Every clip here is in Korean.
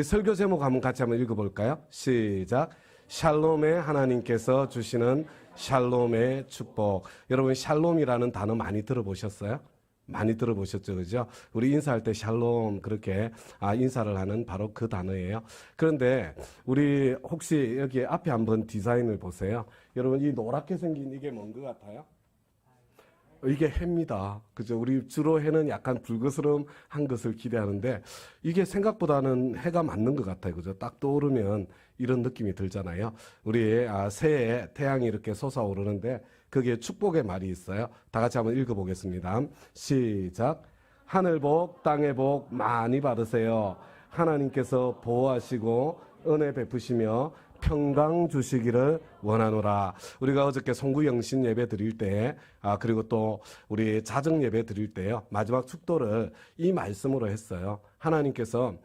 설교 제목 한번 같이 한번 읽어볼까요? 시작. 샬롬의 하나님께서 주시는 샬롬의 축복. 여러분 샬롬이라는 단어 많이 들어보셨어요? 많이 들어보셨죠, 그죠? 우리 인사할 때 샬롬 그렇게 인사를 하는 바로 그 단어예요. 그런데 우리 혹시 여기 앞에 한번 디자인을 보세요. 여러분 이 노랗게 생긴 이게 뭔 것 같아요? 이게 해입니다. 그죠? 우리 주로 해는 약간 불그스름한 것을 기대하는데 이게 생각보다는 해가 맞는 것 같아요. 그죠? 딱 떠오르면 이런 느낌이 들잖아요. 우리 새해 태양이 이렇게 솟아오르는데 거기에 축복의 말이 있어요. 다 같이 한번 읽어보겠습니다. 시작. 하늘 복, 땅의 복 많이 받으세요. 하나님께서 보호하시고 은혜 베푸시며 평강 주시기를 원하노라. 우리가 어저께 송구영신 예배 드릴 때 그리고 또 우리 자정 예배 드릴 때요 마지막 축도를 이 말씀으로 했어요. 하나님께서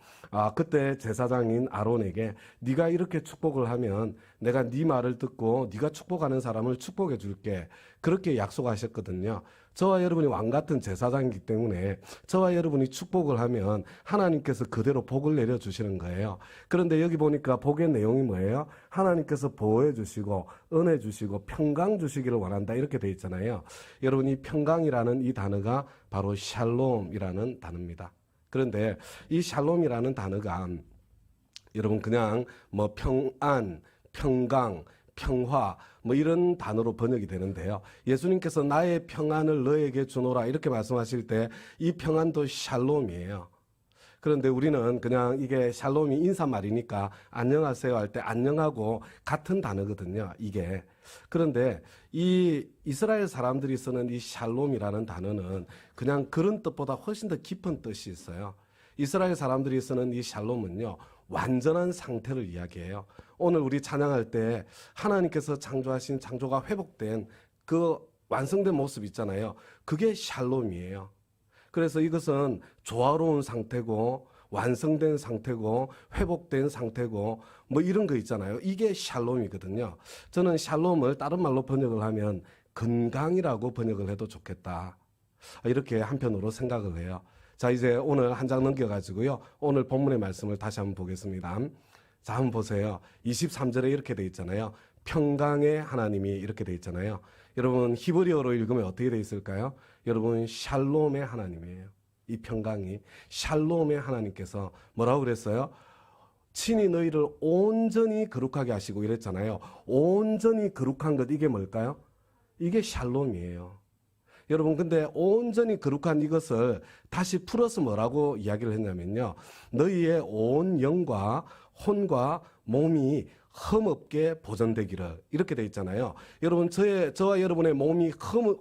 그때 제사장인 아론에게 네가 이렇게 축복을 하면 내가 네 말을 듣고 네가 축복하는 사람을 축복해 줄게 그렇게 약속하셨거든요. 저와 여러분이 왕같은 제사장이기 때문에 저와 여러분이 축복을 하면 하나님께서 그대로 복을 내려주시는 거예요. 그런데 여기 보니까 복의 내용이 뭐예요? 하나님께서 보호해 주시고 은혜 주시고 평강 주시기를 원한다 이렇게 돼 있잖아요. 여러분 이 평강이라는 이 단어가 바로 샬롬이라는 단어입니다. 그런데 이 샬롬이라는 단어가 여러분 그냥 뭐 평안, 평강, 평화 뭐 이런 단어로 번역이 되는데요. 예수님께서 나의 평안을 너에게 주노라 이렇게 말씀하실 때 이 평안도 샬롬이에요. 그런데 우리는 그냥 이게 샬롬이 인사말이니까 안녕하세요 할 때 안녕하고 같은 단어거든요. 이게. 그런데 이 이스라엘 사람들이 쓰는 이 샬롬이라는 단어는 그냥 그런 뜻보다 훨씬 더 깊은 뜻이 있어요. 이스라엘 사람들이 쓰는 이 샬롬은요. 완전한 상태를 이야기해요. 오늘 우리 찬양할 때 하나님께서 창조하신 창조가 회복된 그 완성된 모습 있잖아요. 그게 샬롬이에요. 그래서 이것은 조화로운 상태고 완성된 상태고 회복된 상태고 뭐 이런 거 있잖아요. 이게 샬롬이거든요. 저는 샬롬을 다른 말로 번역을 하면 건강이라고 번역을 해도 좋겠다. 이렇게 한편으로 생각을 해요. 자, 이제 오늘 한 장 넘겨가지고요. 오늘 본문의 말씀을 다시 한번 보겠습니다. 자, 한번 보세요. 23절에 이렇게 돼 있잖아요. 평강의 하나님이 이렇게 돼 있잖아요. 여러분 히브리어로 읽으면 어떻게 돼 있을까요? 여러분 샬롬의 하나님이에요. 이 평강이 샬롬의 하나님께서 뭐라고 그랬어요? 친히 너희를 온전히 거룩하게 하시고 이랬잖아요. 온전히 거룩한 것 이게 뭘까요? 이게 샬롬이에요. 여러분 근데 온전히 거룩한 이것을 다시 풀어서 뭐라고 이야기를 했냐면요. 너희의 온 영과 혼과 몸이 흠없게 보존되기를 이렇게 돼 있잖아요. 여러분 저와 여러분의 몸이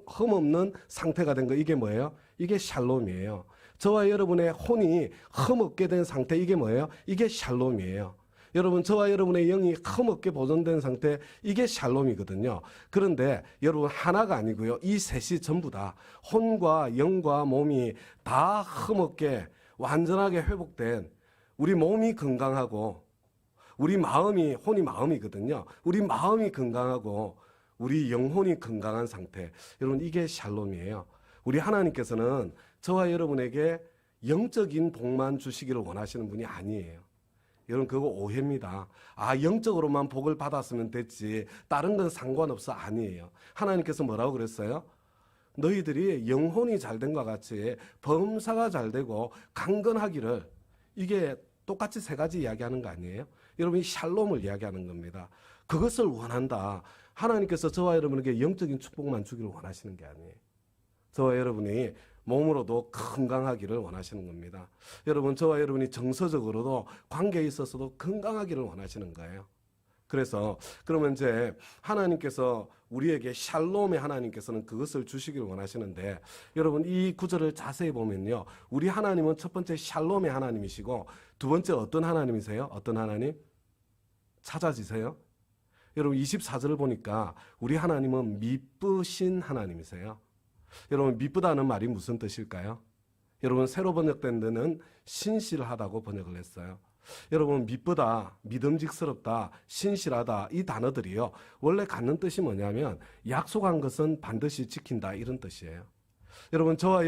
흠없는 상태가 된 거 이게 뭐예요? 이게 샬롬이에요. 저와 여러분의 혼이 흠없게 된 상태 이게 뭐예요? 이게 샬롬이에요. 여러분 저와 여러분의 영이 흠없게 보존된 상태 이게 샬롬이거든요. 그런데 여러분 하나가 아니고요. 이 셋이 전부 다 혼과 영과 몸이 다 흠없게 완전하게 회복된 우리 몸이 건강하고 우리 마음이 혼이 마음이거든요. 우리 마음이 건강하고 우리 영혼이 건강한 상태. 여러분 이게 샬롬이에요. 우리 하나님께서는 저와 여러분에게 영적인 복만 주시기를 원하시는 분이 아니에요. 여러분 그거 오해입니다. 영적으로만 복을 받았으면 됐지 다른 건 상관없어 아니에요. 하나님께서 뭐라고 그랬어요? 너희들이 영혼이 잘된 것 같이 범사가 잘되고 강건하기를 이게 똑같이 세 가지 이야기하는 거 아니에요? 여러분이 샬롬을 이야기하는 겁니다. 그것을 원한다. 하나님께서 저와 여러분에게 영적인 축복만 주기를 원하시는 게 아니에요. 저와 여러분이 몸으로도 건강하기를 원하시는 겁니다. 여러분 저와 여러분이 정서적으로도 관계에 있어서도 건강하기를 원하시는 거예요. 그래서 그러면 이제 하나님께서 우리에게 샬롬의 하나님께서는 그것을 주시기를 원하시는데 여러분 이 구절을 자세히 보면요. 우리 하나님은 첫 번째 샬롬의 하나님이시고 두 번째 어떤 하나님이세요? 어떤 하나님? 찾아지세요? 여러분 24절을 보니까 우리 하나님은 미쁘신 하나님이세요. 여러분 미쁘다는 말이 무슨 뜻일까요? 여러분 새로 번역된 데는 신실하다고 번역을 했어요. 여러분 미쁘다, 믿음직스럽다, 신실하다 이 단어들이요. 원래 갖는 뜻이 뭐냐면 약속한 것은 반드시 지킨다 이런 뜻이에요. 여러분 저와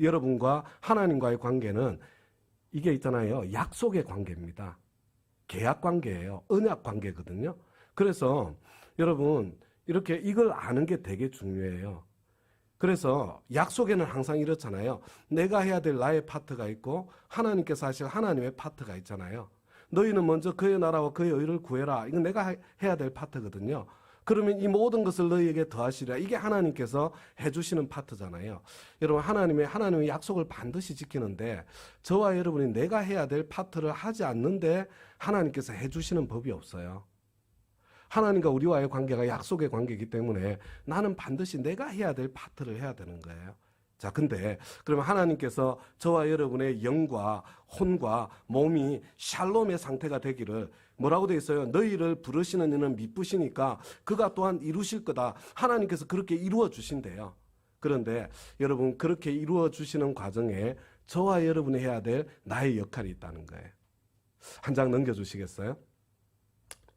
여러분과 하나님과의 관계는 이게 있잖아요. 약속의 관계입니다. 계약 관계예요. 언약 관계거든요. 그래서 여러분 이렇게 이걸 아는 게 되게 중요해요. 그래서 약속에는 항상 이렇잖아요. 내가 해야 될 나의 파트가 있고 하나님께서 하실 하나님의 파트가 있잖아요. 너희는 먼저 그의 나라와 그의 의를 구해라. 이건 내가 해야 될 파트거든요. 그러면 이 모든 것을 너희에게 더하시리라. 이게 하나님께서 해주시는 파트잖아요. 여러분 하나님의 약속을 반드시 지키는데 저와 여러분이 내가 해야 될 파트를 하지 않는데 하나님께서 해주시는 법이 없어요. 하나님과 우리와의 관계가 약속의 관계이기 때문에 나는 반드시 내가 해야 될 파트를 해야 되는 거예요. 자, 근데 그러면 하나님께서 저와 여러분의 영과 혼과 몸이 샬롬의 상태가 되기를 뭐라고 되어 있어요? 너희를 부르시는 이는 미쁘시니까 그가 또한 이루실 거다. 하나님께서 그렇게 이루어 주신대요. 그런데 여러분 그렇게 이루어 주시는 과정에 저와 여러분이 해야 될 나의 역할이 있다는 거예요. 한 장 넘겨주시겠어요?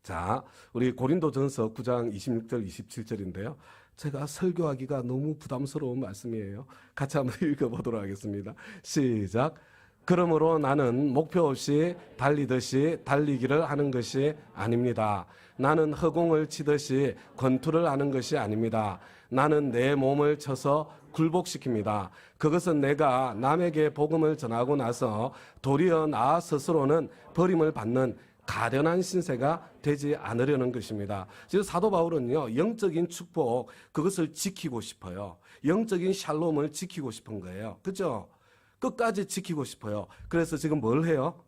자, 우리 고린도전서 9장 26절 27절인데요. 제가 설교하기가 너무 부담스러운 말씀이에요. 같이 한번 읽어보도록 하겠습니다. 시작. 그러므로 나는 목표 없이 달리듯이 달리기를 하는 것이 아닙니다. 나는 허공을 치듯이 권투를 하는 것이 아닙니다. 나는 내 몸을 쳐서 굴복시킵니다. 그것은 내가 남에게 복음을 전하고 나서 도리어 나 스스로는 버림을 받는 가련한 신세가 되지 않으려는 것입니다. 지금 사도 바울은요, 영적인 축복, 그것을 지키고 싶어요. 영적인 샬롬을 지키고 싶은 거예요. 그죠? 끝까지 지키고 싶어요. 그래서 지금 뭘 해요?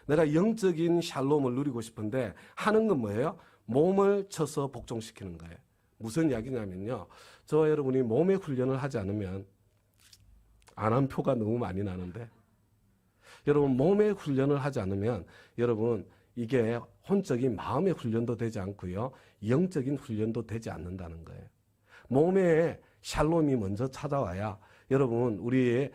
내가 영적인 샬롬을 누리고 싶은데 하는 건 뭐예요? 몸을 쳐서 복종시키는 거예요. 무슨 이야기냐면요. 저와 여러분이 몸의 훈련을 하지 않으면 안 한 표가 너무 많이 나는데 여러분 몸의 훈련을 하지 않으면 여러분 이게 혼적인 마음의 훈련도 되지 않고요. 영적인 훈련도 되지 않는다는 거예요. 몸에 샬롬이 먼저 찾아와야 여러분 우리의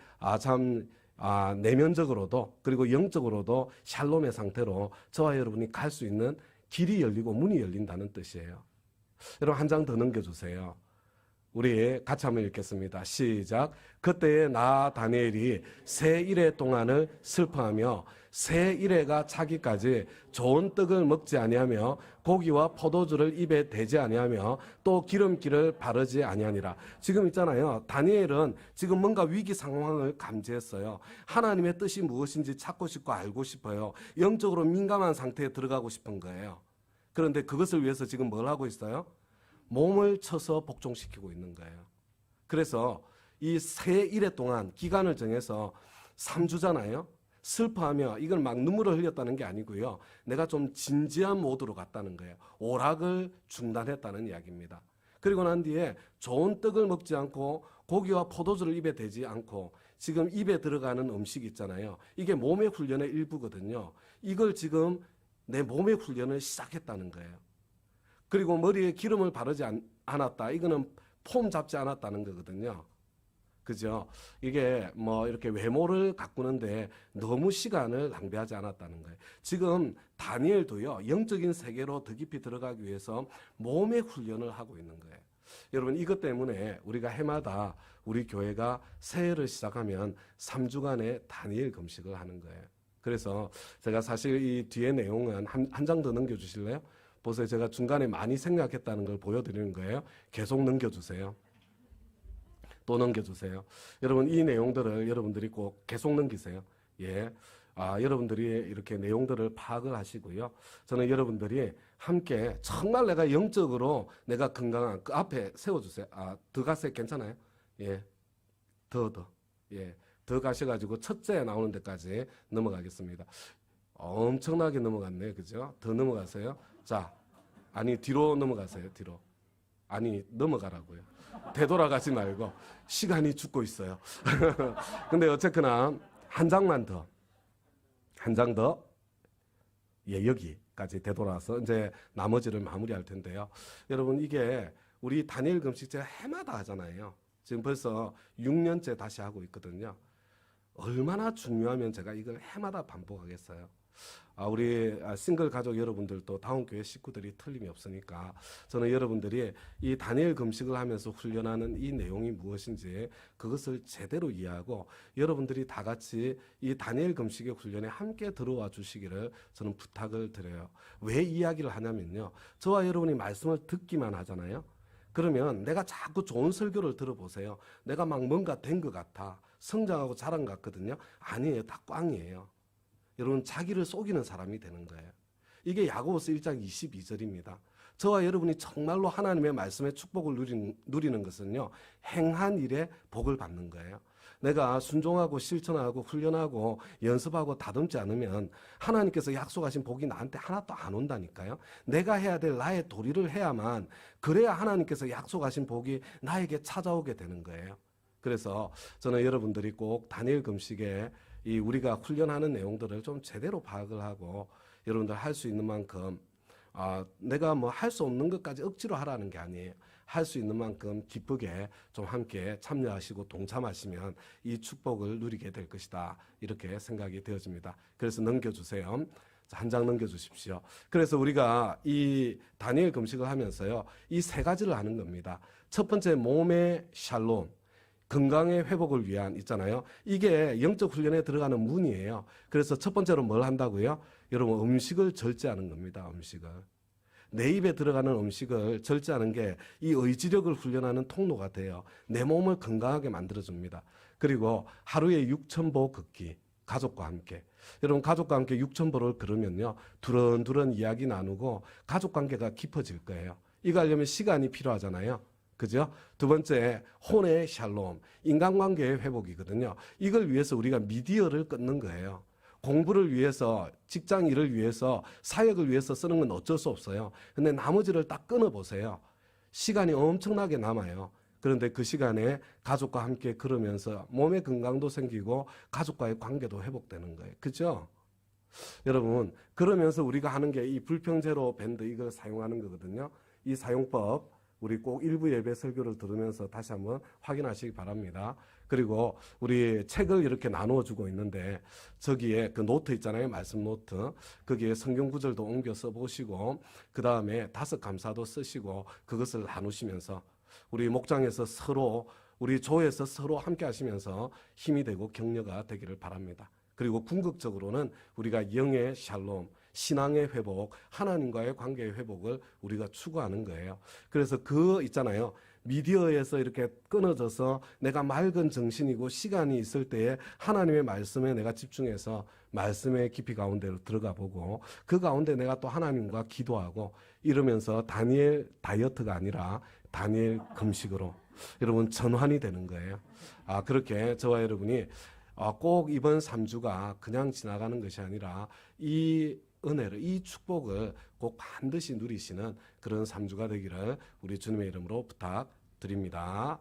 내면적으로도 그리고 영적으로도 샬롬의 상태로 저와 여러분이 갈 수 있는 길이 열리고 문이 열린다는 뜻이에요. 여러분 한 장 더 넘겨주세요. 우리 같이 한번 읽겠습니다. 시작. 그때에 나 다니엘이 새 이래 동안을 슬퍼하며 새 이래가 차기까지 좋은 떡을 먹지 아니하며 고기와 포도주를 입에 대지 아니하며 또 기름기를 바르지 아니하니라. 지금 있잖아요. 다니엘은 지금 뭔가 위기 상황을 감지했어요. 하나님의 뜻이 무엇인지 찾고 싶고 알고 싶어요. 영적으로 민감한 상태에 들어가고 싶은 거예요. 그런데 그것을 위해서 지금 뭘 하고 있어요? 몸을 쳐서 복종시키고 있는 거예요. 그래서 이 새 일해 동안 기간을 정해서 3주잖아요. 슬퍼하며 이걸 막 눈물을 흘렸다는 게 아니고요. 내가 좀 진지한 모드로 갔다는 거예요. 오락을 중단했다는 이야기입니다. 그리고 난 뒤에 좋은 떡을 먹지 않고 고기와 포도주를 입에 대지 않고 지금 입에 들어가는 음식 있잖아요. 이게 몸의 훈련의 일부거든요. 이걸 지금 내 몸의 훈련을 시작했다는 거예요. 그리고 머리에 기름을 바르지 않았다. 이거는 폼 잡지 않았다는 거거든요. 그죠? 이게 뭐 이렇게 외모를 가꾸는데 너무 시간을 낭비하지 않았다는 거예요. 지금 다니엘도요, 영적인 세계로 더 깊이 들어가기 위해서 몸의 훈련을 하고 있는 거예요. 여러분, 이것 때문에 우리가 해마다 우리 교회가 새해를 시작하면 3주간의 다니엘 금식을 하는 거예요. 그래서 제가 사실 이 뒤에 내용은 한 장 더 넘겨주실래요? 보세요. 제가 중간에 많이 생략했다는 걸 보여드리는 거예요. 계속 넘겨주세요. 또 넘겨주세요. 여러분 이 내용들을 여러분들이 꼭 계속 넘기세요. 예, 여러분들이 이렇게 내용들을 파악을 하시고요. 저는 여러분들이 함께 정말 내가 영적으로 내가 건강한 그 앞에 세워주세요. 더 가세요. 괜찮아요? 예, 예, 더 가셔가지고 첫째 나오는 데까지 넘어가겠습니다. 엄청나게 넘어갔네, 그죠? 더 넘어가세요. 자, 아니 뒤로 넘어가세요. 뒤로. 아니 넘어가라고요. 되돌아가지 말고 시간이 죽고 있어요. 근데 어쨌거나 한 장만 더, 한 장 더. 예, 여기까지 되돌아서 이제 나머지를 마무리할 텐데요. 여러분 이게 우리 다니엘 금식 제가 해마다 하잖아요. 지금 벌써 6년째 다시 하고 있거든요. 얼마나 중요하면 제가 이걸 해마다 반복하겠어요. 우리 싱글 가족 여러분들도 다운 교회 식구들이 틀림이 없으니까 저는 여러분들이 이 다니엘 금식을 하면서 훈련하는 이 내용이 무엇인지 그것을 제대로 이해하고 여러분들이 다 같이 이 다니엘 금식의 훈련에 함께 들어와 주시기를 저는 부탁을 드려요. 왜 이야기를 하냐면요. 저와 여러분이 말씀을 듣기만 하잖아요. 그러면 내가 자꾸 좋은 설교를 들어보세요. 내가 막 뭔가 된 것 같아. 성장하고 자란 것 같거든요. 아니에요. 다 꽝이에요. 여러분 자기를 속이는 사람이 되는 거예요. 이게 야고보서 1장 22절입니다. 저와 여러분이 정말로 하나님의 말씀의 축복을 누리는 것은요. 행한 일에 복을 받는 거예요. 내가 순종하고 실천하고 훈련하고 연습하고 다듬지 않으면 하나님께서 약속하신 복이 나한테 하나도 안 온다니까요. 내가 해야 될 나의 도리를 해야만 그래야 하나님께서 약속하신 복이 나에게 찾아오게 되는 거예요. 그래서 저는 여러분들이 꼭 다니엘 금식에 이 우리가 훈련하는 내용들을 좀 제대로 파악을 하고 여러분들 할 수 있는 만큼 내가 뭐 할 수 없는 것까지 억지로 하라는 게 아니에요. 할 수 있는 만큼 기쁘게 좀 함께 참여하시고 동참하시면 이 축복을 누리게 될 것이다. 이렇게 생각이 되어집니다. 그래서 넘겨주세요. 한 장 넘겨주십시오. 그래서 우리가 이 다니엘 금식을 하면서요. 이 세 가지를 하는 겁니다. 첫 번째 몸의 샬롬. 건강의 회복을 위한 있잖아요. 이게 영적 훈련에 들어가는 문이에요. 그래서 첫 번째로 뭘 한다고요? 여러분 음식을 절제하는 겁니다. 음식을. 내 입에 들어가는 음식을 절제하는 게 이 의지력을 훈련하는 통로가 돼요. 내 몸을 건강하게 만들어줍니다. 그리고 하루에 6,000보 걷기. 가족과 함께. 여러분 가족과 함께 6,000보를 걸으면요. 두런두런 이야기 나누고 가족관계가 깊어질 거예요. 이거 하려면 시간이 필요하잖아요. 그죠? 두 번째, 혼의 샬롬, 인간관계의 회복이거든요. 이걸 위해서 우리가 미디어를 끊는 거예요. 공부를 위해서, 직장 일을 위해서, 사역을 위해서 쓰는 건 어쩔 수 없어요. 근데 나머지를 딱 끊어보세요. 시간이 엄청나게 남아요. 그런데 그 시간에 가족과 함께 걸으면서 몸의 건강도 생기고 가족과의 관계도 회복되는 거예요. 그죠? 여러분, 그러면서 우리가 하는 게 이 불평제로 밴드 이걸 사용하는 거거든요. 이 사용법, 우리 꼭 일부 예배 설교를 들으면서 다시 한번 확인하시기 바랍니다. 그리고 우리 책을 이렇게 나누어 주고 있는데 저기에 그 노트 있잖아요. 말씀 노트. 거기에 성경 구절도 옮겨 써보시고 그 다음에 5 감사도 쓰시고 그것을 나누시면서 우리 목장에서 서로 우리 조에서 서로 함께 하시면서 힘이 되고 격려가 되기를 바랍니다. 그리고 궁극적으로는 우리가 영의 샬롬, 신앙의 회복, 하나님과의 관계의 회복을 우리가 추구하는 거예요. 그래서 그 있잖아요. 미디어에서 이렇게 끊어져서 내가 맑은 정신이고 시간이 있을 때에 하나님의 말씀에 내가 집중해서 말씀의 깊이 가운데로 들어가 보고 그 가운데 내가 또 하나님과 기도하고 이러면서 다니엘 다이어트가 아니라 다니엘 금식으로 여러분 전환이 되는 거예요. 그렇게 저와 여러분이 꼭 이번 3주가 그냥 지나가는 것이 아니라 이 은혜를, 이 축복을 꼭 반드시 누리시는 그런 3주가 되기를 우리 주님의 이름으로 부탁드립니다.